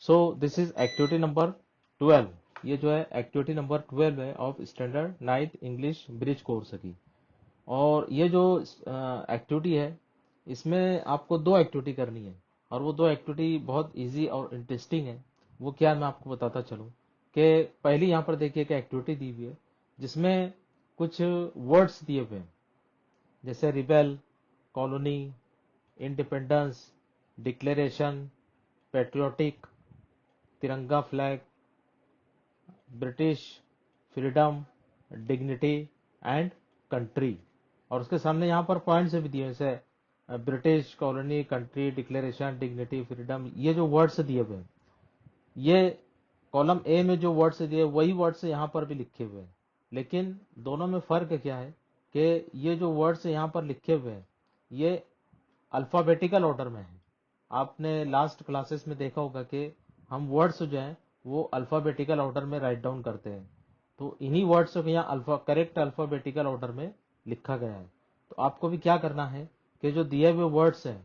So this is activity number 12। ये जो है एक्टिविटी नंबर 12 है of standard 9th English bridge course की। और ये जो एक्टिविटी है, इसमें आपको दो एक्टिविटी करनी है, और वो दो एक्टिविटी बहुत इजी और इंटरेस्टिंग है। वो क्या है, मैं आपको बताता चलूँ कि पहली यहाँ पर देखिए कि एक्टिविटी दी हुई है जिसमें कुछ वर्ड्स दिए हुए हैं, जैसे rebel, colony, independence, declaration, patriotic, tiranga flag, British, freedom, dignity and country. और उसके सामने यहाँ पर पॉइंट्स भी दिए हैं, जैसे British, colony, country, declaration, dignity, freedom. ये जो वर्ड्स दिए हुए हैं, ये कॉलम ए में जो वर्ड्स दिए वही वर्ड्स यहाँ पर भी लिखे हुए हैं, लेकिन दोनों में फर्क क्या है कि ये जो वर्ड्स यहाँ पर लिखे हुए हैं ये अल्फाबेटिकल ऑर्डर में है। आपने लास्ट क्लासेस में देखा होगा कि हम वर्ड्स जो हैं वो अल्फाबेटिकल ऑर्डर में राइट डाउन करते हैं, तो इन्हीं वर्ड्स को यहाँ करेक्ट अल्फाबेटिकल ऑर्डर में लिखा गया है। तो आपको भी क्या करना है कि जो दिए हुए वर्ड्स हैं,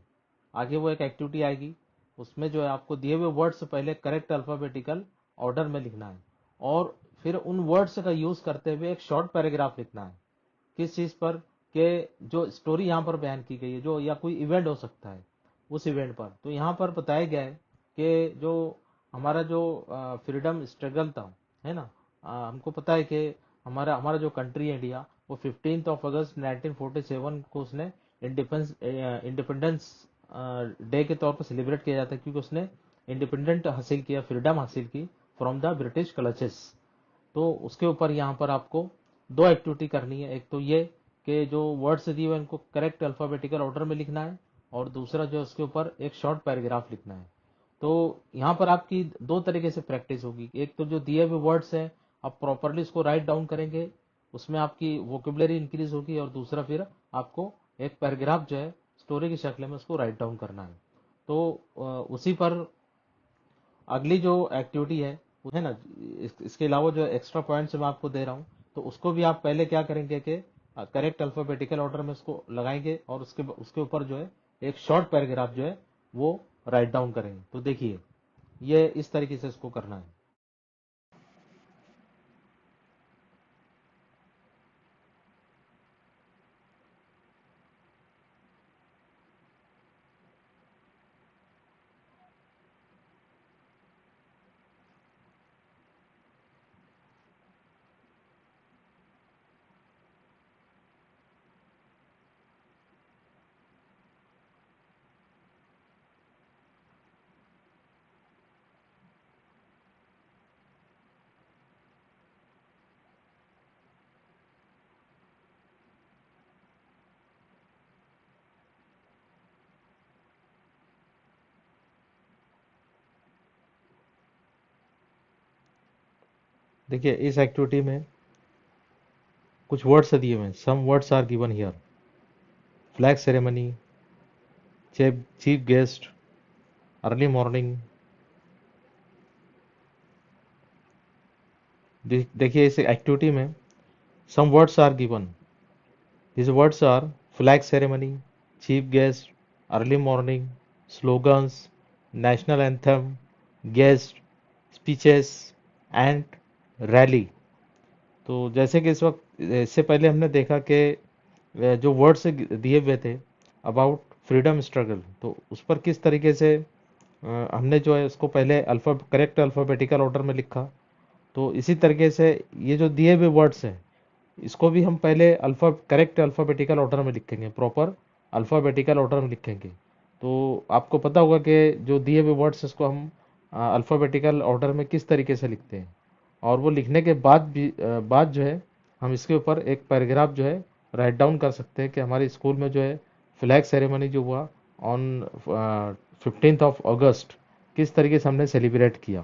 आगे वो एक एक्टिविटी आएगी, उसमें जो है आपको दिए हुए वर्ड्स पहले करेक्ट अल्फाबेटिकल ऑर्डर में लिखना है, और फिर उन वर्ड्स का यूज करते हुए एक शॉर्ट पैराग्राफ लिखना है। किस चीज पर, कि जो स्टोरी यहाँ पर बयान की गई है, जो या कोई इवेंट हो सकता है उस इवेंट पर। तो यहाँ पर बताया गया है कि जो हमारा जो फ्रीडम स्ट्रगल था, है ना, हमको पता है कि हमारा हमारा जो कंट्री है इंडिया, वो 15 अगस्त 1947 को उसने इंडिपेंडेंस डे के तौर पर सेलिब्रेट किया जाता है, क्योंकि उसने इंडिपेंडेंट हासिल किया, फ्रीडम हासिल की फ्रॉम द ब्रिटिश क्लचेस। तो उसके ऊपर यहाँ पर आपको दो एक्टिविटी करनी है। एक तो ये कि जो वर्ड्स दिए हुए उनको करेक्ट अल्फाबेटिकल ऑर्डर में लिखना है, और दूसरा जो उसके ऊपर एक शॉर्ट पैराग्राफ लिखना है। तो यहाँ पर आपकी दो तरीके से प्रैक्टिस होगी। एक तो जो दिए हुए वर्ड्स हैं आप प्रॉपरली उसको राइट डाउन करेंगे, उसमें आपकी वोकेबलरी इंक्रीज होगी, और दूसरा फिर आपको एक पैराग्राफ जो है स्टोरी की शक्ल में उसको राइट डाउन करना है। तो उसी पर अगली जो एक्टिविटी है वो है ना, इसके अलावा जो एक्स्ट्रा पॉइंट्स मैं आपको दे रहा हूँ, तो उसको भी आप पहले क्या करेंगे कि करेक्ट अल्फाबेटिकल ऑर्डर में उसको लगाएंगे, और उसके उसके ऊपर जो है एक शॉर्ट पैराग्राफ जो है वो राइट डाउन करेंगे। तो देखिए ये इस तरीके से इसको करना है। देखिए इस एक्टिविटी में कुछ वर्ड्स दिए हुए हैं। Some words are given here: flag ceremony, chief guest, early morning. देखिए इस एक्टिविटी में some words are given. These words are flag ceremony, chief guest, early morning, slogans, national anthem, guest, speeches and rally। तो जैसे कि इस वक्त, इससे पहले हमने देखा कि जो वर्ड्स दिए हुए थे अबाउट फ्रीडम स्ट्रगल, तो उस पर किस तरीके से हमने जो है उसको पहले करेक्ट अल्फ़ाबेटिकल ऑर्डर में लिखा। तो इसी तरीके से ये जो दिए हुए वर्ड्स हैं इसको भी हम पहले करेक्ट अल्फ़ाबेटिकल ऑर्डर में लिखेंगे, प्रॉपर अल्फ़ाबेटिकल ऑर्डर में लिखेंगे। तो आपको पता होगा कि जो दिए हुए वर्ड्स इसको हम अल्फ़ाबेटिकल ऑर्डर में किस तरीके से लिखते हैं, और वो लिखने के बाद भी बाद जो है हम इसके ऊपर एक पैराग्राफ जो है राइट डाउन कर सकते हैं कि हमारे स्कूल में जो है फ्लैग सेरेमनी जो हुआ ऑन 15 अगस्त किस तरीके से हमने सेलिब्रेट किया।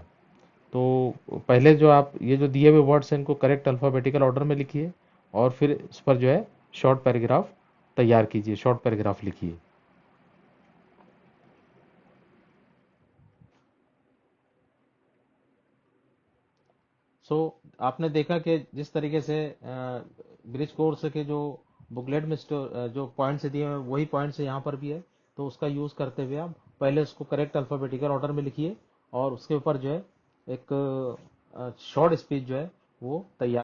तो पहले जो आप ये जो दिए हुए वर्ड्स हैं इनको करेक्ट अल्फ़ाबेटिकल ऑर्डर में लिखिए, और फिर इस पर जो है शॉर्ट पैराग्राफ तैयार कीजिए, शॉर्ट पैराग्राफ लिखिए। सो आपने देखा कि जिस तरीके से ब्रिज कोर्स के जो बुकलेट में जो पॉइंट्स दिए हुए हैं वही पॉइंट्स यहाँ पर भी है। तो उसका यूज करते हुए आप पहले उसको करेक्ट अल्फ़ाबेटिकल ऑर्डर में लिखिए, और उसके ऊपर जो है एक शॉर्ट स्पीच जो है वो तैयार